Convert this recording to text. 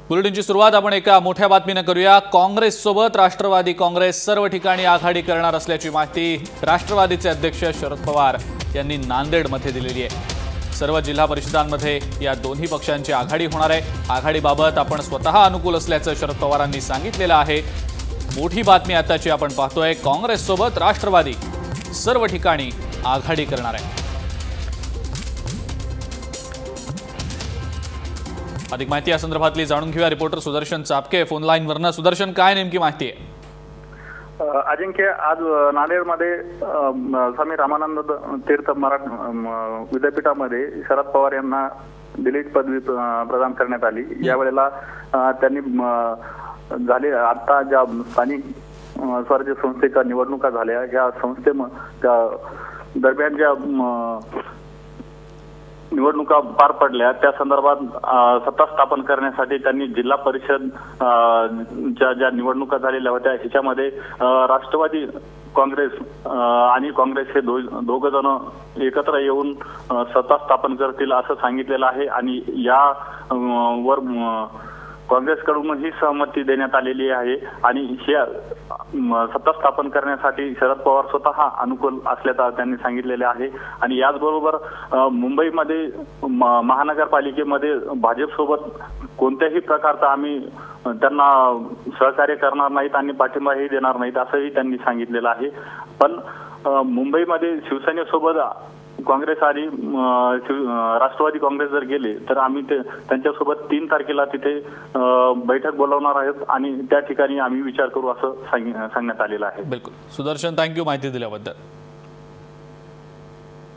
बुलेटिनची सुरुवात आपण एका मोठ्या बातमीने करूया। काँग्रेस सोबत राष्ट्रवादी काँग्रेस सर्व ठिकाणी आघाडी करणार असल्याची माहिती राष्ट्रवादीचे अध्यक्ष शरद पवार यांनी नांदेडमध्ये दिलेली आहे। सर्व जिल्हा परिषदांमध्ये या दोन्ही पक्षांची आघाडी होणार आहे। आघाडीबाबत आपण स्वतः अनुकूल असल्याचं शरद पवारांनी सांगितलेलं आहे। मोठी बातमी आताची आपण पाहतोय, काँग्रेस सोबत राष्ट्रवादी सर्व ठिकाणी आघाडी करणार आहे। अधिक माहिती या संदर्भातली जाणून घेऊया। रिपोर्टर सुदर्शन चापके फोन लाईन वरनं। सुदर्शन, काय नेमकी माहिती आहे? अजिंक्य, आज नांदेडमध्ये स्वामी रामानंद तीर्थ मराठा विद्यापीठामध्ये शरद पवार यांना डिलीट पदवी प्रदान करण्यात आली। यावेळेला त्यांनी झाले आता ज्या स्थानिक स्वराज्य संस्थेच्या निवडणुका झाल्या, या दरम्यान ज्या निवडणुका पार पडल्या त्या संदर्भात सत्ता स्थापन करण्यासाठी त्यांनी जिल्हा परिषद ज्या निवडणुका झालेल्या होत्या ह्याच्यामध्ये राष्ट्रवादी काँग्रेस आणि काँग्रेस हे दोघं जण एकत्र येऊन सत्ता स्थापन करतील असं सांगितलेलं आहे। आणि या वर काँग्रेसकडून ही सहमती देण्यात आलेली आहे आणि ही सत्ता स्थापन करण्यासाठी शरद पवार स्वतः अनुकूल असल्याचं त्यांनी सांगितलेले आहे। आणि याचबरोबर मुंबईमध्ये महानगरपालिकेमध्ये भाजपसोबत कोणत्याही प्रकारचा आम्ही त्यांना सहकार्य करणार नाहीत आणि पाठिंबाही देणार नाहीत असंही त्यांनी सांगितलेलं आहे। पण मुंबईमध्ये शिवसेनेसोबत काँग्रेस आणि राष्ट्रवादी काँग्रेस जर गेले तर आम्ही त्यांच्यासोबत 3 तारखेला तिथे बैठक बोलवणार आहोत आणि त्या ठिकाणी आम्ही विचार करू असं सांगण्यात आलेलं आहे। बिलकुल सुदर्शन, थँक्यू माहिती दिल्याबद्दल।